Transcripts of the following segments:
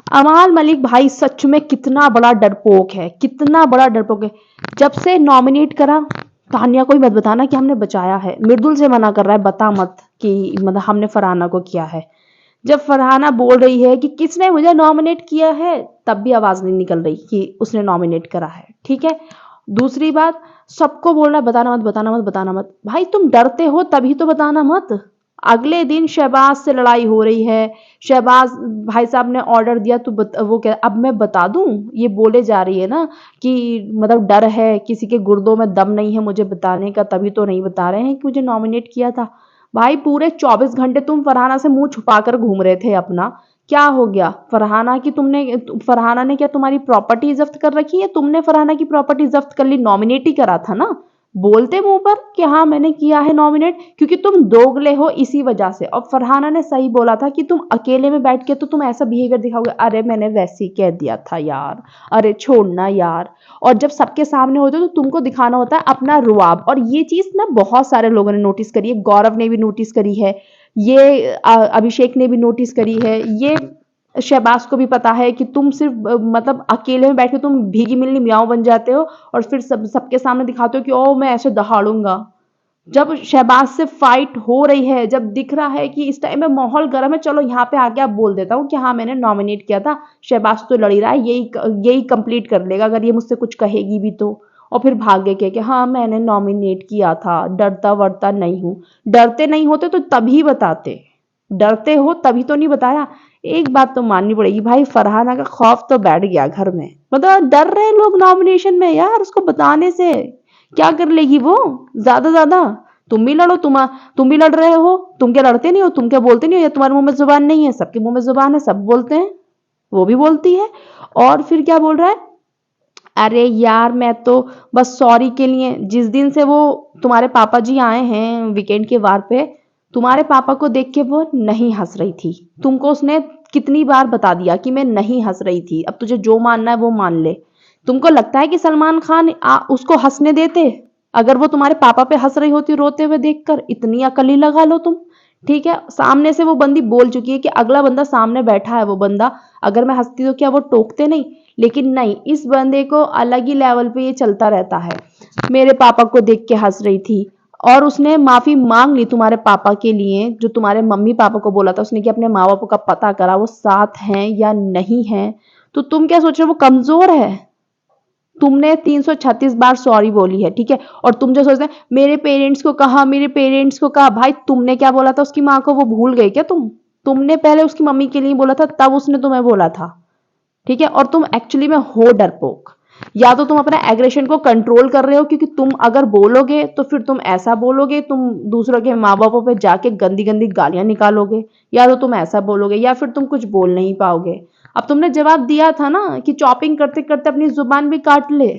अमाल मलिक भाई सच में कितना बड़ा डरपोक है, कितना बड़ा डरपोक है। जब से नॉमिनेट करा, तानिया को ही मत बताना कि हमने बचाया है। मृदुल से मना कर रहा है, बता मत कि मतलब हमने फरहाना को किया है। जब फरहाना बोल रही है कि किसने मुझे नॉमिनेट किया है, तब भी आवाज नहीं निकल रही कि उसने नॉमिनेट करा है। ठीक है, दूसरी बात, सबको बोल रहा है बताना मत, बताना मत, बताना मत। भाई तुम डरते हो तभी तो बताना मत। अगले दिन शहबाज से लड़ाई हो रही है, शहबाज भाई साहब ने ऑर्डर दिया तो वो क्या अब मैं बता दूं, ये बोले जा रही है ना कि मतलब डर है, किसी के गुर्दों में दम नहीं है मुझे बताने का, तभी तो नहीं बता रहे हैं कि मुझे नॉमिनेट किया था। भाई पूरे 24 घंटे तुम फरहाना से मुंह छुपाकर घूम रहे थे अपना। क्या हो गया फरहाना की, फरहाना ने क्या तुम्हारी प्रॉपर्टी जब्त कर रखी है? तुमने फरहाना की प्रॉपर्टी जब्त कर ली, नॉमिनेट ही करा था ना। बोलते मुंह पर कि हाँ मैंने किया है नॉमिनेट, क्योंकि तुम दोगले हो इसी वजह से। और फरहाना ने सही बोला था कि तुम अकेले में बैठ के तो तुम ऐसा बिहेवियर दिखाओगे, अरे मैंने वैसे ही कह दिया था यार, अरे छोड़ना यार। और जब सबके सामने होते तो तुमको दिखाना होता है अपना रुआब। और ये चीज ना बहुत सारे लोगों ने नोटिस करी है, गौरव ने भी नोटिस करी है, ये अभिषेक ने भी नोटिस करी है, ये शहबाज को भी पता है कि तुम सिर्फ मतलब अकेले में बैठ के तुम भीगी मिलनी म्याऊं बन जाते हो और फिर सबके सामने दिखाते हो कि ओ मैं ऐसे दहाड़ूंगा। जब शहबाज से फाइट हो रही है, जब दिख रहा है कि इस टाइम में माहौल गर्म है, चलो यहाँ पे आके आप बोल देता हूँ कि हाँ मैंने नॉमिनेट किया था, शहबाज तो लड़ ही रहा है, यही कंप्लीट कर लेगा अगर ये मुझसे कुछ कहेगी भी तो। और फिर भाग्य के कि हाँ मैंने नॉमिनेट किया था, डरता वरता नहीं हूँ। डरते नहीं होते तो तभी बताते, डरते हो तभी तो नहीं बताया। एक बात तो माननी पड़ेगी भाई, फरहाना का खौफ तो बैठ गया घर में। मतलब डर रहे लोग नॉमिनेशन में यार, उसको बताने से क्या कर लेगी वो ज्यादा। तुम भी लड़ो, तुम भी लड़ रहे हो, तुम क्या लड़ते नहीं हो, तुम क्या बोलते नहीं हो, या तुम्हारे मुंह में जुबान नहीं है? सबके मुंह में जुबान है, सब बोलते हैं, वो भी बोलती है। और फिर क्या बोल रहा है, अरे यार मैं तो बस सॉरी के लिए, जिस दिन से वो तुम्हारे पापा जी आए हैं वीकेंड के वार पे, तुम्हारे पापा को देख के वो नहीं हंस रही थी। तुमको उसने कितनी बार बता दिया कि मैं नहीं हंस रही थी, अब तुझे जो मानना है वो मान ले। तुमको लगता है कि सलमान खान उसको हंसने देते? अगर वो तुम्हारे पापा पे हंस रही होती रोते हुए देखकर? इतनी अकल ही लगा लो तुम। ठीक है, सामने से वो बंदी बोल चुकी है कि अगला बंदा सामने बैठा है, वो बंदा अगर मैं हंसती तो क्या वो टोकते नहीं? लेकिन नहीं, इस बंदे को अलग ही लेवल पे ये चलता रहता है। मेरे पापा को देख के हंस रही थी, और उसने माफी मांग ली तुम्हारे पापा के लिए, जो तुम्हारे मम्मी पापा को बोला था उसने कि अपने माँ बाप का पता करा वो साथ हैं या नहीं है। तो तुम क्या सोच रहे हो वो कमजोर है? तुमने 336 बार सॉरी बोली है, ठीक है, और तुम जो सोचते हैं मेरे पेरेंट्स को कहा, मेरे पेरेंट्स को कहा, भाई तुमने क्या बोला था उसकी माँ को, वो भूल गए क्या तुमने पहले उसकी मम्मी के लिए बोला था, तब उसने तुम्हें बोला था। ठीक है, और तुम एक्चुअली में हो डरपोक। या तो तुम अपना एग्रेशन को कंट्रोल कर रहे हो, क्योंकि तुम अगर बोलोगे तो फिर तुम ऐसा बोलोगे, तुम दूसरों के माँ बापों पे जाके गंदी गंदी गालियां निकालोगे, या तो तुम ऐसा बोलोगे, या फिर तुम कुछ बोल नहीं पाओगे। अब तुमने जवाब दिया था ना कि चॉपिंग करते करते अपनी जुबान भी काट ले,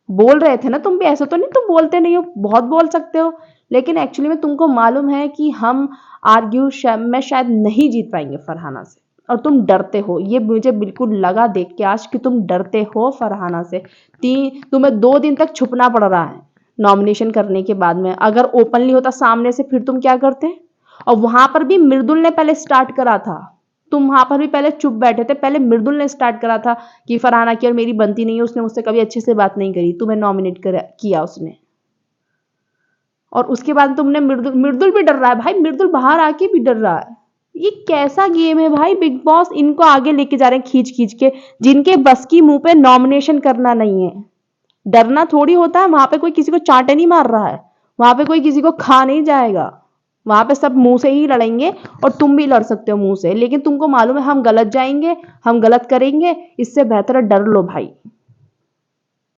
बोल रहे थे ना तुम भी, ऐसा तो नहीं तुम बोलते नहीं हो, बहुत बोल सकते हो। लेकिन एक्चुअली में तुमको मालूम है कि हम आर्ग्यू में शायद नहीं जीत पाएंगे फरहाना से, और तुम डरते हो, ये मुझे बिल्कुल लगा देख के आज कि तुम डरते हो फरहाना से। तुम्हें 2 दिन तक छुपना पड़ रहा है नॉमिनेशन करने के बाद में। अगर ओपनली होता सामने से फिर तुम क्या करते? और वहां पर भी मृदुल ने पहले स्टार्ट करा था, तुम वहां पर भी पहले चुप बैठे थे, पहले मृदुल ने स्टार्ट करा था कि फरहाना की और मेरी बनती नहीं है, उसने मुझसे कभी अच्छे से बात नहीं करी, तुम्हें नॉमिनेट किया उसने। और उसके बाद तुमने मृदुल मृदुल भी डर रहा है भाई, मृदुल बाहर आके भी डर रहा है। ये कैसा गेम है भाई, बिग बॉस इनको आगे लेके जा रहे हैं खींच खींच के, जिनके बस की मुंह पे नॉमिनेशन करना नहीं है। डरना थोड़ी होता है, वहां पे कोई किसी को चांटे नहीं मार रहा है, वहां पे कोई किसी को खा नहीं जाएगा, वहां पे सब मुंह से ही लड़ेंगे। और तुम भी लड़ सकते हो मुंह से, लेकिन तुमको मालूम है हम गलत जाएंगे, हम गलत करेंगे, इससे बेहतर है डर लो भाई।